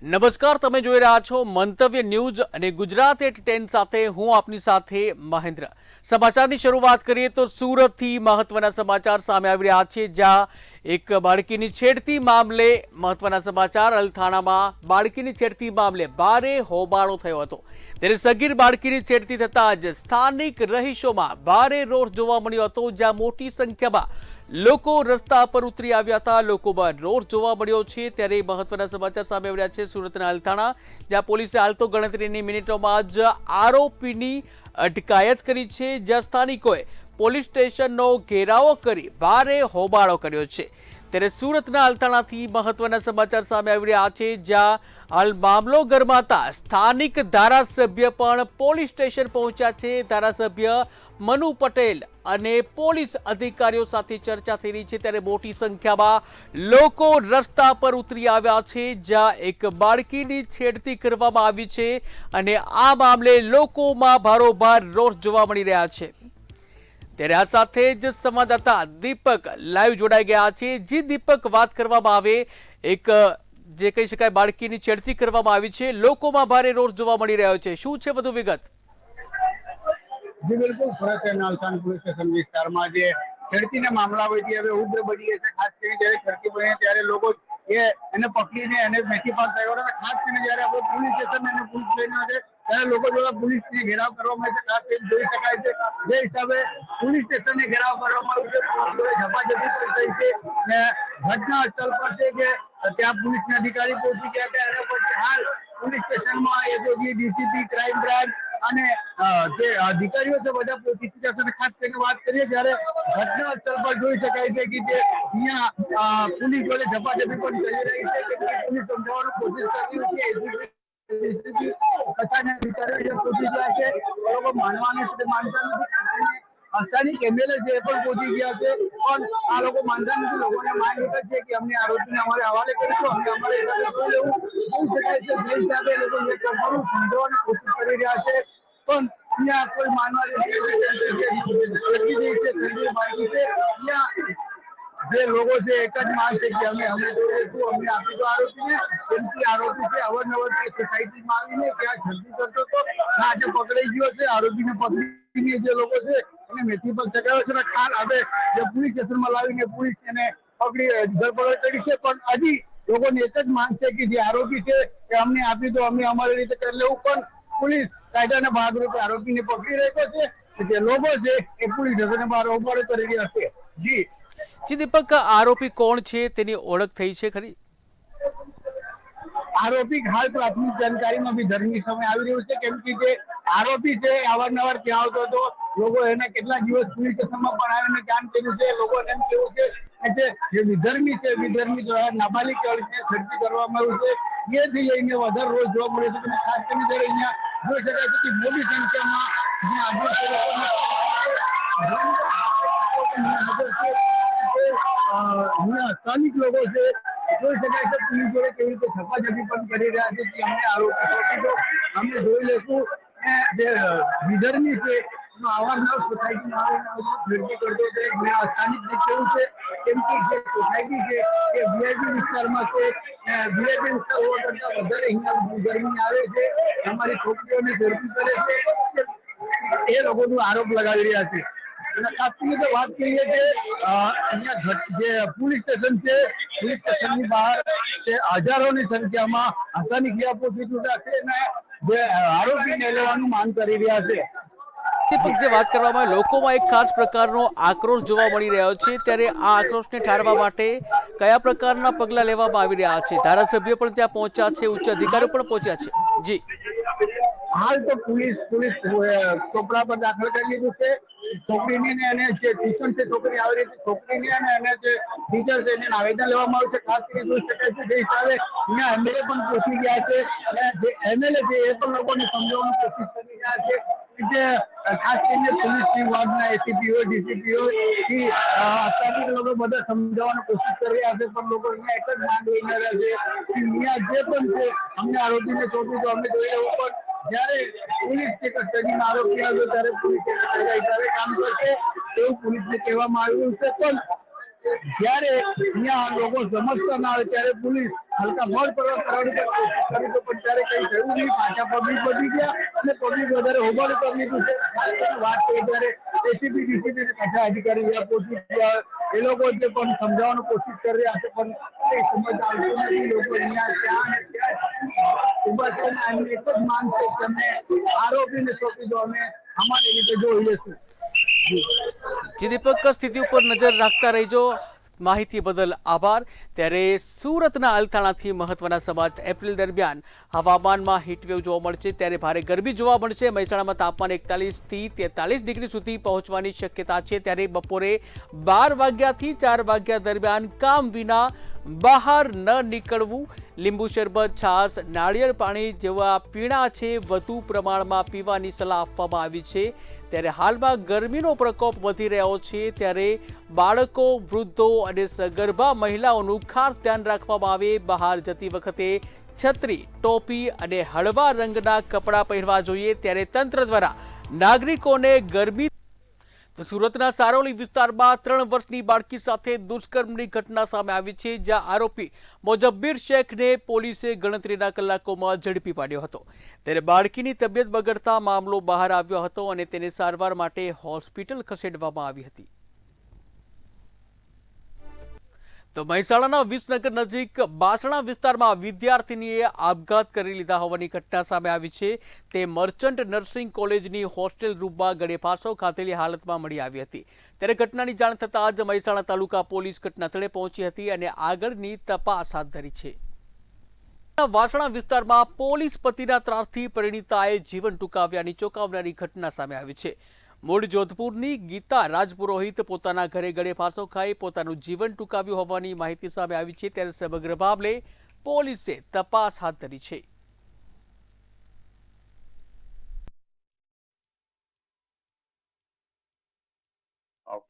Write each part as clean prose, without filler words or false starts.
નમસ્કાર, તમે જોઈ રહ્યા છો મંતવ્ય ન્યૂઝ અને ગુજરાત એટ 10 સાથે હું આપની સાથે મહેન્દ્ર। સમાચારની શરૂઆત કરીએ તો સુરતથી મહત્વના સમાચાર સામે આવી રહ્યા છે, જ્યાં એક બાળકીની છેડતી મામલે મહત્વના સમાચાર। અલથાણામાં બાળકીની છેડતી મામલે ભારે હોબાળો થયો હતો, ત્યારે સગીર બાળકીની છેડતી થતા જ સ્થાનિક રહીશોમાં ભારે રોષ જોવા મળ્યો હતો, જ્યાં મોટી સંખ્યામાં લોકો રસ્તા પર ઉતરી આવ્યા હતા। લોકોમાં રોષ જોવા મળ્યો છે, ત્યારે મહત્વના સમાચાર સામે આવ્યા છે સુરતના અલથાણા, જ્યાં પોલીસે હાલ તો ગણતરીની મિનિટોમાં જ આરોપીની અટકાયત કરી છે, જ્યાં સ્થાનિકોએ પોલીસ સ્ટેશનનો ઘેરાવો કરી ભારે હોબાળો કર્યો છે। ત્યારે સુરતના અલથાણાથી મહત્વના સમાચાર સામે આવી રહ્યા છે, જ્યાં હાલ મામલો ગરમાતા સ્થાનિક ધારાસભ્ય પણ પોલીસ સ્ટેશન પહોંચ્યા છે। ધારાસભ્ય મનુ પટેલ અને પોલીસ અધિકારીઓ સાથે ચર્ચા થઈ રહી છે, ત્યારે મોટી સંખ્યામાં લોકો રસ્તા પર ઉતરી આવ્યા છે, જ્યાં એક બાળકીની છેડતી કરવામાં આવી છે અને આ મામલે લોકોમાં ભારોભાર રોષ જોવા મળી રહ્યા છે। ત્યારે આ સાથે જ સંવાદદાતા દીપક લાઈવ જોડાઈ ગયા છે। જી દીપક, વાત કરવામાં આવે, એક જે કહી શકાય બાળકીની છેડતી કરવામાં આવી છે, લોકોમાં ભારે રોષ જોવા મળી રહ્યો છે, શું છે વધુ વિગત? જી બિલકુલ, સુરત અલથાણા પોલીસ સ્ટેશન વિસ્તારમાં જે છેડતીના મામલા હોય છે હવે ઉગ્ર બની ગયા છે। ખાસ કરીને જ્યારે છેડતી બને ત્યારે લોકો એને પકડીને એને મેથી પાક થયો, ખાસ કરીને જ્યારે આપણે પોલીસ સ્ટેશન અને પોલીસ લઈને છે ત્યારે લોકો દ્વારા પોલીસને ઘેરાવ કરવામાં આવે છે। ખાસ કરીને જોઈ શકાય છે જે હિસાબે પોલીસ સ્ટેશનને ઘેરાવ કરવામાં આવ્યું છે, ઝપાઝપી પણ થઈ છે અને ઘટના સ્થળ પર છે કે ત્યાં પોલીસના અધિકારી પહોંચી ગયા છે અને પછી હાલ પોલીસ સ્ટેશનમાં એસઓજી, ડીસીપી, ક્રાઇમ બ્રાન્ચ અને જે અધિકારીઓ છે બધા પહોંચી ચૂક્યા છે। ખાસ કરીને વાત કરીએ જ્યારે ઘટના સ્થળ પર જોઈ શકાય છે કે જે અહીંયા પોલીસ જોડે ઝપાઝપી પણ ચાલી રહી છે, કે પોલીસ સમજાવવાની કોશિશ કરી રહી છે। કથાના અધિકારીઓ પહોંચી ગયા છે, લોકો માનવાનું છે માનતા નથી, સ્થાનિક એમએલએ જે પણ પહોંચી ગયા છે, પણ આ લોકો માનતા નથી। લોકોને માંગ એક જ છે કે અમને આરોપીને અમારે હવાલે કરીશું, અમને અમારે હિસાબે જોઈ લેવું જોઈ શકાય છે। જે હિસાબે લોકો જે કરવાનું સમજાવવાની કોશિશ કરી રહ્યા છે, પણ અહીંયા કોઈ માનવાની જે લોકો છે એક જ માંગ છે કે અમે જોઈ લઈશું, અમને આપી દો આરોપીને, કેમ કે આરોપી છે અવારનવાર સોસાયટીમાં આવીને ત્યાં છેડતી કરતો હતો, આજે પકડાઈ ગયો છે। આરોપીને પકડીને જે લોકો છે એને મેથી પર ચગાવ્યો છે, હાલ હવે જે પોલીસ સ્ટેશનમાં લાવીને પોલીસ એને પકડી ધરપકડ કરી છે, પણ હજી લોકોની એક જ માંગ છે કે જે આરોપી છે એ અમને આપી દો, અમે અમારી રીતે કરી લેવું, પણ પોલીસ કાયદાના ભાગરૂપે આરોપીને પકડી રહ્યો છે, જે લોકો છે એ પોલીસ સ્ટેશને બહાર હોબાળો કરી રહ્યા છે। જી દીપક, આરોપી કોણ છે, તેની ઓળખ થઈ છે ખરી? આરોપી હાલ પ્રાથમિક જાણકારીમાં બી ધર્મી સમય આવી રહ્યું છે, કેમ કે જે આરોપી છે અવારનવાર ત્યાં આવતો હતો, લોકો એને કેટલા દિવસ પોલીસ સ્ટેશનમાં પણ આવીને કામ કર્યું છે। લોકોને એમ કેવું છે કે જે વિધર્મી છે, વિધર્મી નાબાલિગ બાળકીને છેડતી કરવામાં આવ્યું છે, એથી લઈને વધારે રોજ જોવા મળે છે। ખાસ કરીને જ્યારે અહીંયા જોઈ શકાય છે કે મોટી સંખ્યામાં સ્થાનિક લોકો છે જોઈ શકાય છે પોલીસ જોડે કેવી રીતે ઝપાઝપી પણ કરી રહ્યા છે કે અમને આરોપી સોંપી દો, અમે જોઈ લઈશું। જે વિધર્મી છે અવારનવાર સોસાયટીમાં આવીને કરતો છે, સ્થાનિક કેવું છે કેમ કે જે સોસાયટી છે એ વીઆઈપી વિસ્તારમાં છે, વીઆઈપી વિસ્તાર હોવા કરતા વધારે અહીંયા ગરમી આવે છે, અમારી છોકરીઓને ઝડપી કરે છે, એ લોકોનો આરોપ લગાવી રહ્યા છે। ખાસ કરીને વાત કરીએ કે અહીંયા જે પોલીસ સ્ટેશન છે, પોલીસ સ્ટેશનની બહાર હજારોની સંખ્યામાં સ્થાનિક પહોંચી ચૂક્યા છે અને જે આરોપીને લેવાનું માંગ કરી રહ્યા છે। દીપક, જે વાત કરવામાં આવે, લોકોમાં એક ખાસ પ્રકારનો આક્રોશ જોવા મળી રહ્યો છે, ત્યારે આ આક્રોશને ઠારવા માટે કયા પ્રકારના પગલા લેવામાં આવી રહ્યા છે? ધારાસભ્ય પણ ત્યાં પહોંચ્યા છે, ઉચ્ચ અધિકારીઓ પણ પહોંચ્યા છે। જી હાલ તો પોલીસ ચોપડા પર દાખલ કરી લીધું છે। છોકરીની એને જે ટ્યુશન છે છોકરી આવી રહી છે, છોકરીની અને એને જે ટીચર છે એને આવેદન લેવામાં આવ્યું છે। ખાસ કરીને જોઈ શકાય છે જે હિસાબે અહીંયા એમએલએ પણ પહોંચી ગયા છે અને જે એમએલએ છે એ પણ લોકોને સમજાવવાની કોશિશ કરી રહ્યા છે કે ખાસ કરીને પોલીસ વિભાગના એસીપીઓ, ડીસીપીઓ થી સ્થાનિક લોકો બધા સમજાવવાની કોશિશ કરી રહ્યા છે, પણ લોકો અહીંયા એક જ માંગ લઈને રહ્યા છે કે અહીંયા જે પણ છે અમને આરોપીને સોંપી દો, અમે જોઈ લેવું, પણ જ્યારે પોલીસ કસ્ટડીમાં આરોપી આવ્યો ત્યારે પોલીસ હિસાબે કામ કરશે એવું પોલીસને કહેવામાં આવ્યું છે, પણ જ્યારે અહીંયા લોકો સમજતા ના આવે ત્યારે પોલીસ હલકા મોડ કરવા કરવાની કરી તો પણ ત્યારે કઈ થયું નહીં. પાછા પબ્લિક વધી ગયા અને પબ્લિક વધારે હોબાળું કરી લીધું છે. વાત કરીએ ત્યારે એસીપી ડીસીપી કથા અધિકારી જ્યાં પહોંચી ગયા એ લોકો જે પણ સમજાવવાની કોશિશ કરી રહ્યા છે પણ કઈ સમજ આવતી નથી. લોકો અહીંયા ત્યાં ને ત્યાં ઉભા થઈને એમની એક જ માંગ છે કે અમને આરોપીને સોંપી દો, અમે અમારી રીતે જોઈ લેશું. જી દીપક, સ્થિતિ ઉપર નજર રાખતા રહેજો. માહિતી બદલ આભાર. ત્યારે સુરતના અલથાણાથી મહત્વના સમાચાર. એપ્રિલ દરમિયાન હવામાનમાં હીટવેવ જોવા મળશે, ત્યારે ભારે ગરમી જોવા મળશે. મહેસાણામાં તાપમાન 41 થી 43 ડિગ્રી સુધી પહોંચવાની શક્યતા છે. ત્યારે બપોરે 12 વાગ્યાથી 4 વાગ્યા દરમિયાન કામ વિના બહાર ન નીકળવું. લીંબુ શરબત, છાશ, નાળિયેર પાણી જેવા પીણા છે વધુ પ્રમાણમાં પીવાની સલાહ આપવામાં આવી છે. ત્યારે હાલમાં ગરમીનો પ્રકોપ વધી રહ્યો છે, ત્યારે બાળકો, વૃદ્ધો અને સગર્ભા મહિલાઓનું ખાસ ધ્યાન રાખવામાં આવે. બહાર જતી વખતે છત્રી, ટોપી અને હળવા રંગના કપડાં પહેરવા જોઈએ. ત્યારે તંત્ર દ્વારા નાગરિકોને ગરમી. તો સુરતના સારોલી વિસ્તારમાં 3 વર્ષની બાળકી સાથે દુષ્કર્મની ઘટના સામે આવી છે, જ્યાં આરોપી મોજબ્બીર શેખને પોલીસે ગણતરીના કલાકોમાં ઝડપી પાડ્યો હતો. ત્યારે બાળકીની તબિયત બગડતા મામલો બહાર આવ્યો હતો અને તેને સારવાર માટે હોસ્પિટલ ખસેડવામાં આવી હતી. તો મહેસાણાના વિસનગર નજીક બાસણા વિસ્તારમાં વિદ્યાર્થીનીએ આપઘાત કરી લીધા હોવાની ઘટના સામે આવી છે. તે મર્ચન્ટ નર્સિંગ કોલેજની હોસ્ટેલ રૂમમાં ગળે ફાંસો ખાધેલી હાલતમાં મળી આવી હતી. ત્યારે ઘટનાની જાણ થતાં જ મહેસાણા તાલુકા પોલીસ ઘટનાસ્થળે પહોંચી હતી અને આગળની તપાસ હાથ ધરી છે. વાસણા વિસ્તારમાં પોલીસ પતિના ત્રાસથી પરિણીતાએ જીવન ટૂંકાવ્યાની ચોંકાવનારી ઘટના સામે આવી છે. મૂળ જોધપુરની ગીતા રાજપુરોહિત પોતાના ઘરે ગળે ફાંસો ખાઈ પોતાનું જીવન ટૂંકાવ્યું હોવાની માહિતી સામે આવી છે. ત્યારે સમગ્ર મામલે પોલીસે તપાસ હાથ ધરી છે.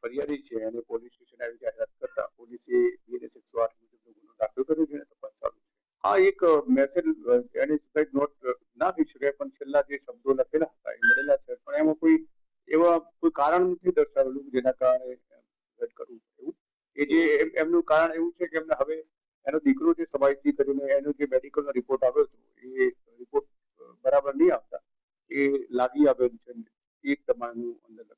ફરિયાદી છે અને પોલીસ સ્ટેશન આવી જાહેરાત કરતા પોલીસે BNS 108 મુજબનો ગુનો દાખલ કર્યો છે અને તપાસ ચાલુ છે. આ એક મેસેજ એની સુસાઇડ નોટ ના કહી શકાય, પણ છેલ્લા જે શબ્દો લખેલા હતા એ મળેલા છે, પણ એમાં કોઈ એવા કોઈ કારણ નથી દર્શાવેલું જેના કારણે સુસાઇડ કરવું એવું. એ જે એમનું કારણ એવું છે કે એમને હવે એનો દીકરો જે સવાઈસી કરીને એનો જે મેડિકલનો રિપોર્ટ આવ્યો હતો એ રિપોર્ટ બરાબર નહીં આવતા એ લાગી આવેલું છે એક તમારું અંદર.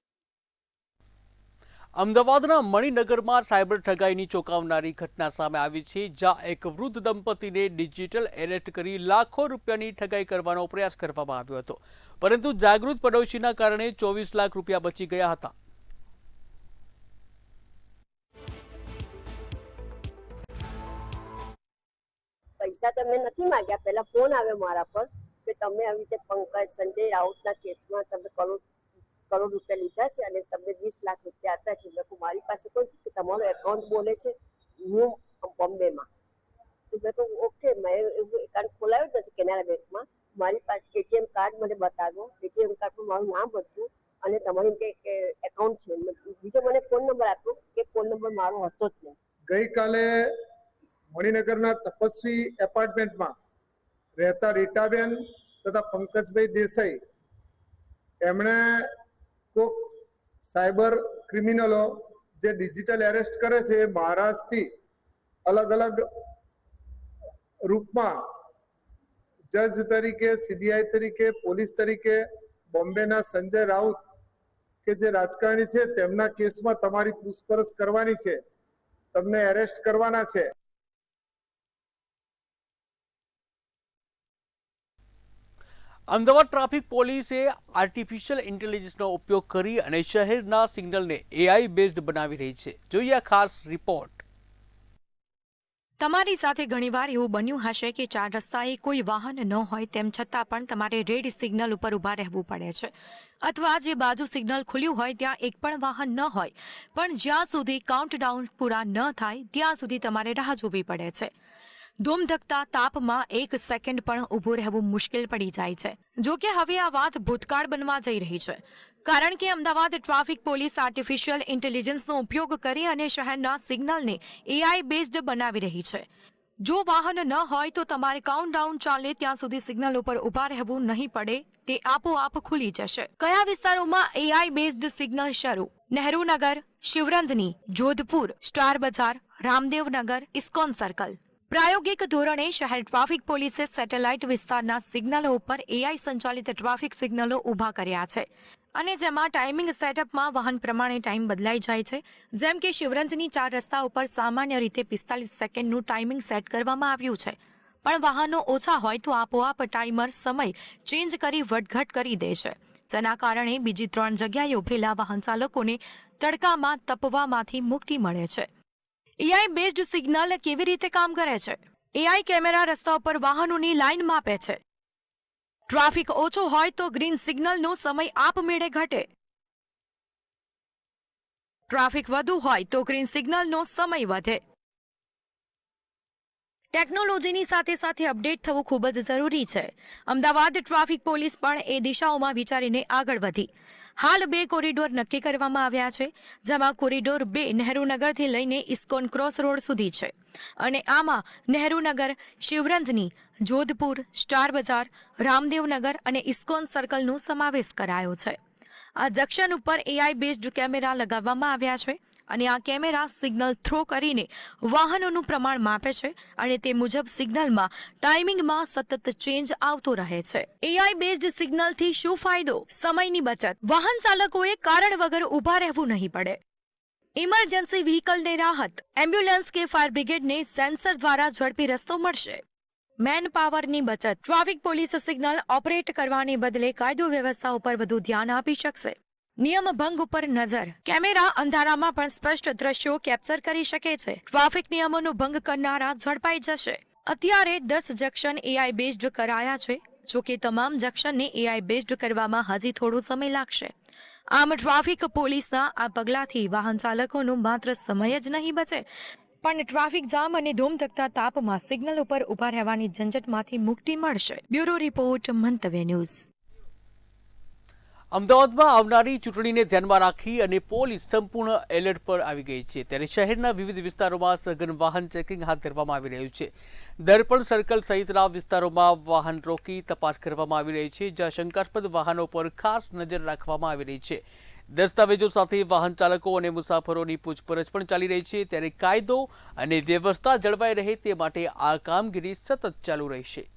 અમદાવાદના મણિનગરમાં સાયબર ઠગાઈની ચોંકાવનારી ઘટના સામે આવી છે, જ્યાં એક વૃદ્ધ દંપતીને ડિજિટલ એરેસ્ટ કરી લાખો રૂપિયાની ઠગાઈ કરવાનો પ્રયાસ કરવામાં આવ્યો હતો, પરંતુ જાગૃત પડોશીના કારણે 24 લાખ રૂપિયા બચી ગયા હતા. પૈસા તમે નથી માંગ્યા, પહેલા ફોન આવ્યો મારા પર કે તમે આવી રીતે પંકજ સંજય રાઉતના કેસમાં તમે કરોડ રૂપિયા લીધા છે અને તમને 20 લાખ રૂપિયા આપ્યા છે. મેં મારી પાસે કોઈ તમારો એકાઉન્ટ બોલે છે હું બોમ્બેમાં. તો મેં તો ઓકે, મેં એવું એકાઉન્ટ ખોલાવ્યું જ નથી કેનેરા બેંકમાં. મારી પાસે એટીએમ કાર્ડ મને બતાવ્યો, એટીએમ કાર્ડ પર મારું નામ હતું અને તમારું કે એકાઉન્ટ છે. બીજો મને ફોન નંબર આપ્યો કે ફોન નંબર મારો હતો જ નહીં. ગઈકાલે મણિનગરના તપસ્વી એપાર્ટમેન્ટમાં રહેતા રીટાબેન તથા પંકજભાઈ દેસાઈ એમણે કોક સાયબર ક્રિમિનલો જે ડિજિટલ એરેસ્ટ કરે છે એ મહારાષ્ટ્રથી અલગ અલગ રૂપમાં જજ તરીકે, CBI તરીકે, પોલીસ તરીકે બોમ્બેના સંજય રાઉત કે જે રાજકારણી છે તેમના કેસમાં તમારી પૂછપરછ કરવાની છે, તમને એરેસ્ટ કરવાના છે. અમદાવાદ ટ્રાફિક પોલીસે આર્ટિફિશિયલ ઇન્ટેલિજન્સનો ઉપયોગ કરી અને શહેરના સિગ્નલને AI બેઝડ બનાવી રહી છે. જોઈએ આ ખાસ રિપોર્ટ. તમારી સાથે ઘણીવાર એવું બન્યું હશે કે 4 રસ્તાએ કોઈ વાહન ન હોય તેમ છતાં પણ તમારે રેડ સિગ્નલ ઉપર ઊભા રહેવું પડે છે, અથવા જે બાજુ સિગ્નલ ખુલ્યું હોય ત્યાં એક પણ વાહન ન હોય, પણ જ્યાં સુધી કાઉન્ટડાઉન પૂરા ન થાય ત્યાં સુધી તમારે રાહ જોવી પડે છે. ધૂમધકતા તાપમાં 1 સેકન્ડ પણ ઊભું રહેવું મુશ્કેલ પડી જાય છે. જો કે હવે આ વાત ભૂતકાળ બનવા જઈ રહી છે, કારણ કે અમદાવાદ ટ્રાફિક પોલીસ આર્ટિફિશિયલ ઇન્ટેલિજન્સનો ઉપયોગ કરી અને શહેરના સિગ્નલને AI બેઝડ બનાવી રહી છે. જો વાહન ન હોય તો તમારે કાઉન્ટડાઉન ચાલે ત્યાં સુધી સિગ્નલ ઉપર ઊભા રહેવું નહીં પડે, તે આપોઆપ ખુલી જશે. કયા વિસ્તારોમાં AI બેઝડ સિગ્નલ શરૂ? નહેરુનગર, શિવરંજની, જોધપુર, સ્ટાર બજાર, રામદેવનગર, ઇસ્કોન સર્કલ. પ્રાયોગિક ધોરણે શહેર ટ્રાફિક પોલીસે સેટેલાઇટ વિસ્તારના સિગ્નલો ઉપર AI સંચાલિત ટ્રાફિક સિગ્નલો ઊભા કર્યા છે અને જેમાં ટાઈમિંગ સેટઅપમાં વાહન પ્રમાણે ટાઈમ બદલાઈ જાય છે. જેમ કે શિવરંજની 4 રસ્તા ઉપર સામાન્ય રીતે 45 સેકન્ડનું ટાઈમિંગ સેટ કરવામાં આવ્યું છે, પણ વાહનો ઓછા હોય તો આપોઆપ ટાઈમર સમય ચેન્જ કરી વધઘટ કરી દે છે, જેના કારણે બીજી 3 જગ્યાએ ઉભેલા વાહન ચાલકોને તડકામાં તપવામાંથી મુક્તિ મળે છે. AI બેઝડ સિગ્નલ કેવી રીતે કામ કરે છે? AI કેમેરા રસ્તા ઉપર વાહનોની લાઈન માપે છે. ટ્રાફિક ઓછો હોય તો ગ્રીન સિગ્નલનો સમય આપમેળે ઘટે. ટ્રાફિક વધુ હોય તો ગ્રીન સિગ્નલનો સમય વધે. ટેકનોલોજીની સાથે સાથે અપડેટ થવું ખૂબ જ જરૂરી છે. અમદાવાદ ટ્રાફિક પોલીસ પણ એ દિશાઓમાં વિચારીને આગળ વધી. હાલ 2 કોરિડોર નક્કી કરવામાં આવ્યા છે, જેમાં કોરિડોર 2 નહેરુનગરથી લઈને ઇસ્કોન ક્રોસ રોડ સુધી છે અને આમાં નહેરુનગર, શિવરંજની, જોધપુર, સ્ટાર બજાર, રામદેવનગર અને ઇસ્કોન સર્કલનો સમાવેશ કરાયો છે. આ જંકશન ઉપર AI બેઝડ કેમેરા લગાવવામાં આવ્યા છે અને આ કેમેરા સિગ્નલ થ્રો કરીને વાહનોનું પ્રમાણ માપે છે અને તે મુજબ સિગ્નલમાં ટાઈમિંગમાં સતત ચેન્જ આવતો રહે છે. AI બેઝડ સિગ્નલથી શું ફાયદો? સમયની બચત. વાહન ચાલકોએ કારણ વગર ઊભા રહેવું નહીં પડે. ઇમરજન્સી વ્હીકલને રાહત. એમ્બ્યુલન્સ કે ફાયર બ્રિગેડને સેન્સર દ્વારા ઝડપી રસ્તો મળશે. મેન પાવરની બચત. ટ્રાફિક પોલીસ સિગ્નલ ઓપરેટ કરવાને બદલે કાયદો વ્યવસ્થા ઉપર વધુ ધ્યાન આપી શકશે. નિયમ ભંગ ઉપર નજર. કેમેરા અંધારામાં પણ સ્પષ્ટ દ્રશ્યો કેપ્ચર કરી શકે છે. ટ્રાફિક નિયમોનો ભંગ કરનારા ઝડપાઈ જશે. અત્યારે 10 જંકશન AI બેઝડ કરાયા છે. જો કે તમામ જંકશનને AI બેઝડ કરવામાં હજી થોડો સમય લાગશે. આમ ટ્રાફિક પોલીસના આ પગલાંથી વાહન ચાલકોનો માત્ર સમય જ નહીં બચે, પણ ટ્રાફિક જામ અને ધૂમધકતા તાપમાં સિગ્નલ ઉપર ઊભા રહેવાની ઝંઝટમાંથી મુક્તિ મળશે. બ્યુરો રિપોર્ટ, મંતવ્ય ન્યૂઝ. અમદાવાદમાં આવનારી ચૂંટણીને ધ્યાનમાં રાખી અને પોલીસ સંપૂર્ણ એલર્ટ પર આવી ગઈ છે. ત્યારે શહેરના વિવિધ વિસ્તારોમાં સઘન વાહન ચેકિંગ હાથ ધરવામાં આવી રહ્યું છે. દર્પણ સર્કલ સહિતના વિસ્તારોમાં વાહન રોકી તપાસ કરવામાં આવી રહી છે, જ્યાં શંકાસ્પદ વાહનો પર ખાસ નજર રાખવામાં આવી રહી છે. દસ્તાવેજો સાથે વાહન ચાલકો અને મુસાફરોની પૂછપરછ પણ ચાલી રહી છે. ત્યારે કાયદો અને વ્યવસ્થા જળવાઈ રહે તે માટે આ કામગીરી સતત ચાલુ રહેશે.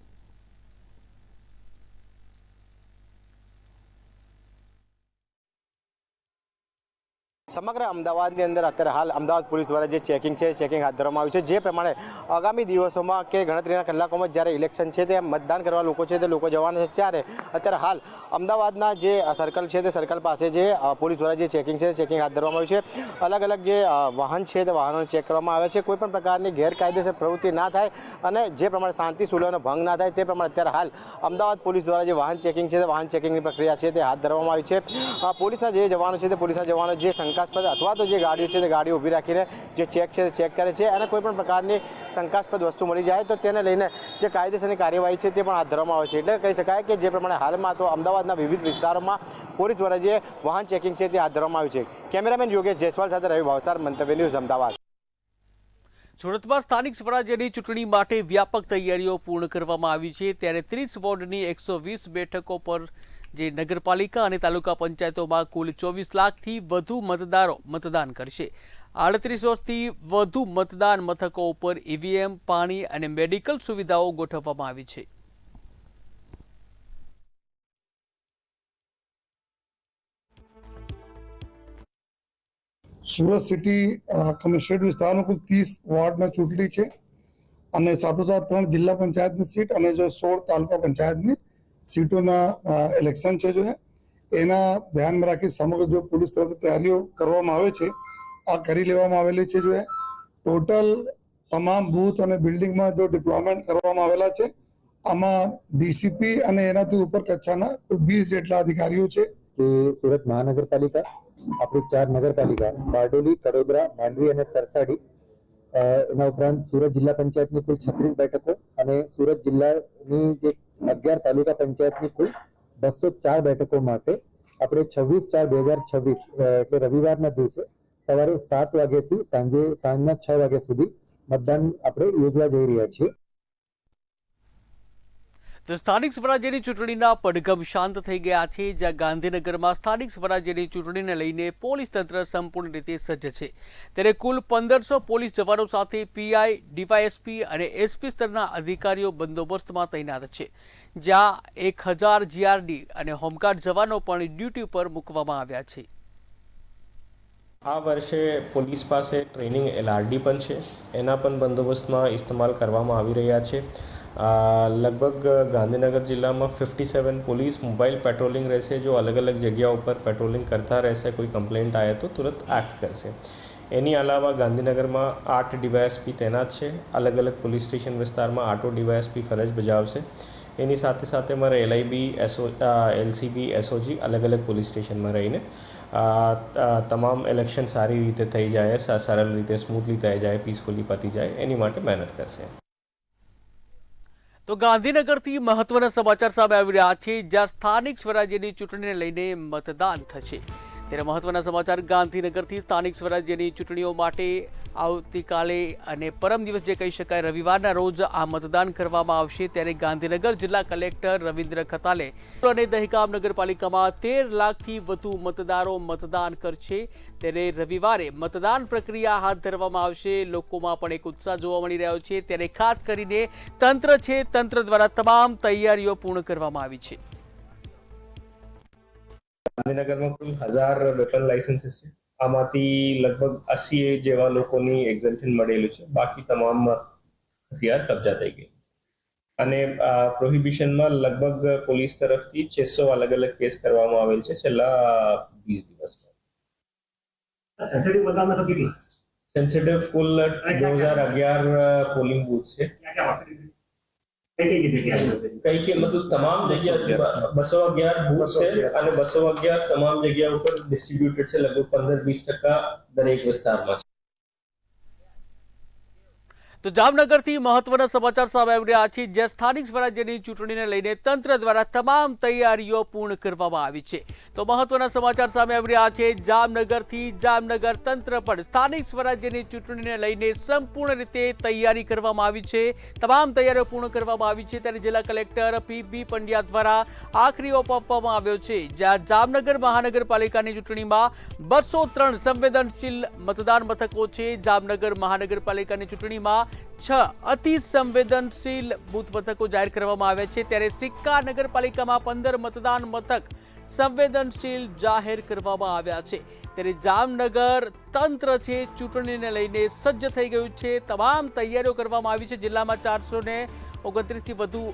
સમગ્ર અમદાવાદની અંદર અત્યારે હાલ અમદાવાદ પોલીસ દ્વારા જે ચેકિંગ હાથ ધરવામાં આવ્યું છે. જે પ્રમાણે આગામી દિવસોમાં કે ગણતરીના કલાકોમાં જ્યારે ઇલેક્શન છે તે મતદાન કરવા લોકો છે તે લોકો જવાના છે, ત્યારે અત્યારે હાલ અમદાવાદના જે સર્કલ છે તે સર્કલ પાસે જે પોલીસ દ્વારા જે ચેકિંગ હાથ ધરવામાં આવ્યું છે. અલગ અલગ જે વાહન છે તે વાહનોને ચેક કરવામાં આવે છે. કોઈપણ પ્રકારની ગેરકાયદેસર પ્રવૃત્તિ ના થાય અને જે પ્રમાણે શાંતિ સુલેહનો ભંગ ના થાય તે પ્રમાણે અત્યારે હાલ અમદાવાદ પોલીસ દ્વારા જે વાહન ચેકિંગ છે તે વાહન ચેકિંગની પ્રક્રિયા છે તે હાથ ધરવામાં આવી છે. પોલીસના જે જવાનો છે તે પોલીસના જવાનો જે શંકાસ્પદ અથવા તો જે ગાડીઓ છે તે ગાડીઓ ઊભી રાખીને જે ચેક છે તે ચેક કરે છે અને કોઈપણ પ્રકારની શંકાસ્પદ વસ્તુ મળી જાય તો તેને લઈને જે કાયદેસરની કાર્યવાહી છે તે પણ હાથ ધરવામાં આવે છે. એટલે કહી શકાય કે જે પ્રમાણે હાલમાં તો અમદાવાદના વિવિધ વિસ્તારોમાં પોલીસ દ્વારા જે વાહન ચેકિંગ છે તે હાથ ધરવામાં આવ્યું છે. કેમેરામેન યોગેશ જયસ્વાલ સાથે રવિ ભાવસાર, મંતવ્ય ન્યૂઝ, અમદાવાદ. સુરતમાં સ્થાનિક સ્વરાજ્યની ચૂંટણી માટે વ્યાપક તૈયારીઓ પૂર્ણ કરવામાં આવી છે. ત્યારે 30 વોર્ડની 120 બેઠકો પર જે નગરપાલિકા અને તાલુકા પંચાયતોમાં કુલ 24 લાખથી વધુ મતદારો મતદાન કરશે. 3800થી વધુ મતદાન મથકો ઉપર EVM, પાણી અને મેડિકલ સુવિધાઓ ગોઠવવામાં આવી છે. સુરત સિટી કમિશનરેટ વિસ્તારનો કુલ 30 વોર્ડમાં ચૂંટણી છે અને સાથોસાથ 3 જિલ્લા પંચાયતની સીટ અને જો 16 તાલુકા પંચાયતની સીટોના ઇલેક્શન છે. જો એના ધ્યાનમાં રાખી સમગ્ર જો પોલીસ તરફથી તૈયારીઓ કરવામાં આવે છે આ કરી લેવામાં આવેલી છે. જો ટોટલ તમામ બૂથ અને બિલ્ડિંગમાં જો ડિપ્લોયમેન્ટ કરવામાં આવેલા છે. આમાં ડીસીપી અને એનાથી ઉપર કક્ષાના 20 જેટલા અધિકારીઓ છે. સુરત મહાનગરપાલિકા, આપણી 4 નગરપાલિકા બારડોલી, કડોદરા, માંડવી અને તરસાડી, એના ઉપરાંત સુરત જિલ્લા પંચાયતની કુલ 36 બેઠકો અને સુરત જિલ્લાની જે 11 તાલુકા પંચાયતની કુલ 204 બેઠકો માટે આપણે 26/4/2026 એટલે રવિવારના દિવસે સવારે 7 વાગ્યાથી સાંજના 6 વાગ્યા સુધી મતદાન આપણે યોજવા જઈ રહ્યા છીએ. તો સ્થાનિક સ્વરાજ્યની ચૂંટણીના પડઘમ શાંત થઈ ગયા છે, જ્યાં ગાંધીનગરમાં સ્થાનિક સ્વરાજ્યની ચૂંટણીને લઈને પોલીસ તંત્ર સંપૂર્ણ રીતે સજ્જ છે. ત્યારે કુલ 1500 પોલીસ જવાનો સાથે પીઆઈ, ડીવાયએસપી અને એસપી સ્તરના અધિકારીઓ બંદોબસ્તમાં તૈનાત છે, જ્યાં 1000 જીઆરડી અને હોમગાર્ડ જવાનો પણ ડ્યુટી પર મૂકવામાં આવ્યા છે. આ વર્ષે પોલીસ પાસે ટ્રેનિંગ એલઆરડી પણ છે, એના પણ બંદોબસ્તમાં ઇસ્તેમાલ કરવામાં આવી રહ્યા છે. લગભગ ગાંધીનગર જિલ્લામાં 57 પોલીસ મોબાઈલ પેટ્રોલિંગ રહેશે, જો અલગ અલગ જગ્યાઓ પર પેટ્રોલિંગ કરતા રહેશે. કોઈ કમ્પ્લેન્ટ આવે તો તુરંત એક્ટ કરશે. એની અલાવા ગાંધીનગરમાં 8 ડીવાયએસપી તૈનાત છે. અલગ અલગ પોલીસ સ્ટેશન વિસ્તારમાં 8 ડીવાયએસપી ફરજ બજાવશે. એની સાથે સાથે મારે એલઆઈબી, એલસીબી, એસઓજી અલગ અલગ પોલીસ સ્ટેશનમાં રહીને તમામ ઇલેક્શન સારી રીતે થઈ જાય, સરળ રીતે સ્મૂથલી થઈ જાય, પીસફુલી પતી જાય, એની માટે મહેનત કરશે. તો ગાંધીનગરથી મહત્વના સમાચાર સામે આવી રહ્યા છે, જ્યાં સ્થાનિક સ્વરાજ્યની ચૂંટણીને લઈને મતદાન થશે. ત્યારે મહત્વના સમાચાર ગાંધીનગરથી સ્થાનિક સ્વરાજ્યની ચૂંટણીઓ માટે આવતીકાલે અને પરમ દિવસ જે કહી શકાય રવિવારના રોજ આ મતદાન કરવામાં આવશે. ત્યારે ગાંધીનગર જિલ્લા કલેક્ટર રવિન્દ્ર ખતાલે અને દહેગામ નગરપાલિકામાં 13 લાખથી વધુ મતદારો મતદાન કરશે. ત્યારે રવિવારે મતદાન પ્રક્રિયા હાથ ધરવામાં આવશે. લોકોમાં પણ એક ઉત્સાહ જોવા મળી રહ્યો છે. ત્યારે ખાસ કરીને તંત્ર દ્વારા તમામ તૈયારીઓ પૂર્ણ કરવામાં આવી છે. ગાંધીનગરમાં કુલ 1000 વેપન લાઇસન્સીસ છે. આમાંથી લગભગ 80 જેવા લોકોની એક્ઝમ્પશન મળેલું છે. બાકી તમામ હથિયાર કબજા થઈ ગઈ અને પ્રોહિબિશનમાં લગભગ પોલીસ તરફથી 600 અલગ અલગ કેસ કરવામાં આવેલ છે છેલ્લા 20 દિવસમાં. સેન્સિટિવ કુલ 2011 પોલિંગ બૂથ છે. કઈ મતલબ તમામ જગ્યા 211 બૂથ છે અને 211 તમામ જગ્યા ઉપર ડિસ્ટ્રીબ્યુટેડ છે. લગભગ 15-20% દરેક વિસ્તારમાં છે. તો જામનગરથી મહત્વના સમાચાર સામે આવી રહ્યા છે, જ્યાં સ્થાનિક સ્વરાજ્યની ચૂંટણીને લઈને તંત્ર દ્વારા તમામ તૈયારીઓ પૂર્ણ કરવામાં આવી છે. તો મહત્વના સમાચાર સામે આવી રહ્યા છે, જામનગરથી જામનગર તંત્ર પણ સ્થાનિક સ્વરાજ્યની ચૂંટણીને લઈને સંપૂર્ણ રીતે તૈયારી કરવામાં આવી છે. તમામ તૈયારીઓ પૂર્ણ કરવામાં આવી છે. ત્યારે જિલ્લા કલેક્ટર પી.બી. પંડ્યા દ્વારા આખરી ઓપ આપવામાં આવ્યો છે, જ્યાં જામનગર મહાનગરપાલિકાની ચૂંટણીમાં 203 સંવેદનશીલ મતદાન મથકો છે. જામનગર મહાનગરપાલિકાની ચૂંટણીમાં 6 અતિ સંવેદનશીલ બૂથ મથકો જાહેર કરવામાં આવ્યા છે. ત્યારે સિક્કા નગરપાલિકામાં 15 મતદાન મથક સંવેદનશીલ જાહેર કરવામાં આવ્યા છે. ત્યારે જામનગર તંત્ર છે ચૂંટણીને લઈને સજ્જ થઈ ગયું છે. તમામ તૈયારીઓ કરવામાં આવી છે. જિલ્લામાં 429થી વધુ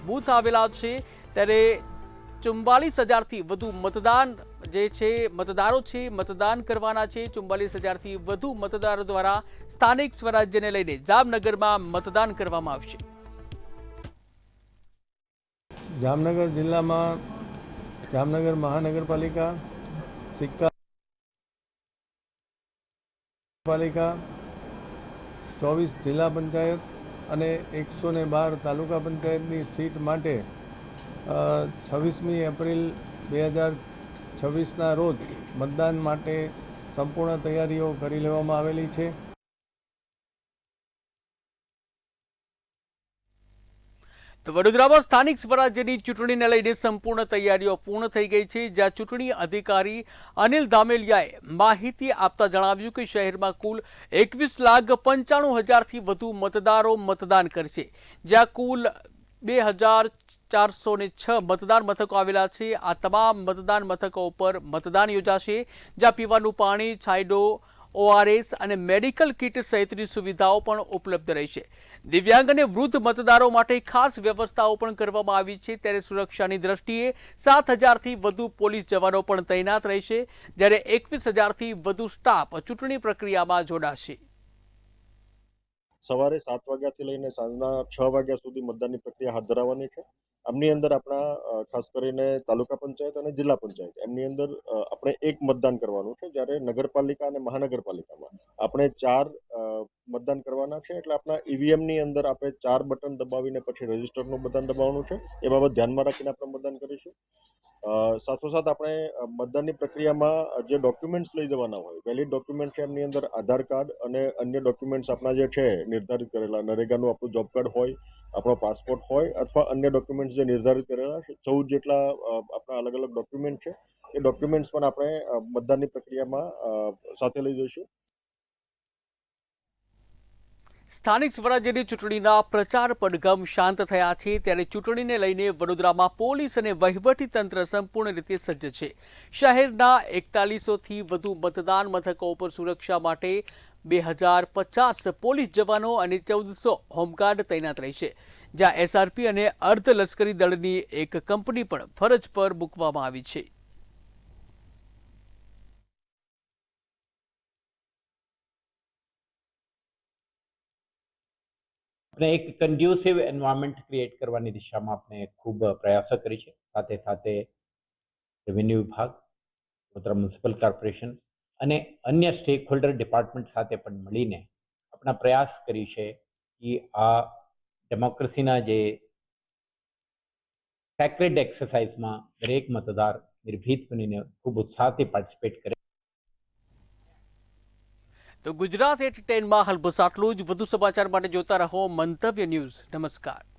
બૂથ આવેલા છે. ત્યારે 44,000થી વધુ મતદાન જે છે મતદારો છે મતદાન કરવાના છે. 44,000થી વધુ મતદારો દ્વારા સ્થાનિક સ્વરાજ્યને લઈને જામનગરમાં મતદાન કરવામાં આવશે. જામનગર જિલ્લામાં જામનગર મહાનગરપાલિકા, સિક્કા પાલિકા, 24 જિલ્લા પંચાયત અને 112 તાલુકા પંચાયતની સીટ માટે 26મી એપ્રિલ 2026ના રોજ મતદાન માટે સંપૂર્ણ તૈયારીઓ કરી લેવામાં આવેલી છે. તો વડોદરામાં સ્થાનિક સ્વરાજ્યની ચૂંટણીને લઈને સંપૂર્ણ તૈયારીઓ પૂર્ણ થઈ ગઈ છે, જ્યાં ચૂંટણી અધિકારી અનિલ ધામેલિયાએ માહિતી આપતા જણાવ્યું કે શહેરમાં કુલ 21,95,000થી વધુ મતદારો મતદાન કરશે, જ્યાં કુલ 2,406 મતદાન મથકો આવેલા છે. આ તમામ મતદાન મથકો ઉપર મતદાન યોજાશે, જ્યાં પીવાનું પાણી, છાંયડો, ORS અને મેડિકલ કિટ સહિતની સુવિધાઓ પણ ઉપલબ્ધ રહેશે. દિવ્યાંગ અને વૃદ્ધ મતદારો માટે ખાસ વ્યવસ્થાઓ પણ કરવામાં આવી છે. ત્યારે સુરક્ષાની દ્રષ્ટિએ 7,000થી વધુ પોલીસ જવાનો પણ તૈનાત રહેશે, જ્યારે 21,000થી વધુ સ્ટાફ ચૂંટણી પ્રક્રિયામાં જોડાશે. સવારે 7 વાગ્યાથી લઈને સાંજના 6 વાગ્યા સુધી મતદાનની પ્રક્રિયા હાથ ધરાવવાની છે. આમની અંદર આપણા ખાસ કરીને તાલુકા પંચાયત અને જિલ્લા પંચાયત એમની અંદર આપણે એક મતદાન કરવાનું છે, જ્યારે નગરપાલિકા અને મહાનગરપાલિકામાં આપણે 4 મતદાન કરવાના છે. એટલે આપણા ઈવીએમની અંદર આપણે 4 બટન દબાવીને પછી રજીસ્ટરનું બટન દબાવવાનું છે. એ બાબત ધ્યાનમાં રાખીને આપણે મતદાન કરીશું. સાથોસાથ આપણે મતદાનની પ્રક્રિયામાં જે ડોક્યુમેન્ટ્સ લઈ જવાના હોય, વેલિડ ડોક્યુમેન્ટ છે, એમની અંદર આધાર કાર્ડ અને અન્ય ડોક્યુમેન્ટ્સ આપણા જે છે નિર્ધારિત કરેલા, નરેગાનું આપણું જોબ કાર્ડ હોય, આપણો પાસપોર્ટ હોય અથવા અન્ય ડોક્યુમેન્ટ્સ જે નિર્ધારિત કરેલા છે, 14 જેટલા આપણા અલગ અલગ ડોક્યુમેન્ટ છે, એ ડોક્યુમેન્ટ્સ પણ આપણે મતદાનની પ્રક્રિયામાં સાથે લઈ જઈશું. સ્થાનિક સ્વરાજ્યની ચૂંટણીના પ્રચાર પડઘમ શાંત થયા છે, ત્યારે ચૂંટણીને લઈને વડોદરામાં પોલીસ અને વહીવટી તંત્ર સંપૂર્ણ રીતે સજ્જ છે. શહેરના 4100થી વધુ મતદાન મથકો પર સુરક્ષા માટે 2050 પોલીસ જવાનો અને 1400 હોમગાર્ડ તૈનાત રહેશે, જ્યાં એસઆરપી અને અર્ધ લશ્કરી દળની એક કંપની પણ ફરજ પર મૂકવામાં આવી છે. આપણે એક કન્ડ્યુસિવ એન્વાયરમેન્ટ ક્રિએટ કરવાની દિશામાં આપણે ખૂબ પ્રયાસો કરી છે. સાથે સાથે રેવન્યુ વિભાગ, વડોદરા મ્યુનિસિપલ કોર્પોરેશન અને અન્ય સ્ટેક હોલ્ડર ડિપાર્ટમેન્ટ સાથે પણ મળીને આપણા પ્રયાસ કરી છે કે આ ડેમોક્રેસીના જે સેક્રેડ એક્સરસાઇઝમાં દરેક મતદાર નિર્ભીત બનીને ખૂબ ઉત્સાહથી પાર્ટિસિપેટ કરે. તો ગુજરાત એટ 10માં હાલ બસ આટલું જ. વધુ સમાચાર માટે જોતા રહો મંતવ્ય ન્યૂઝ. નમસ્કાર.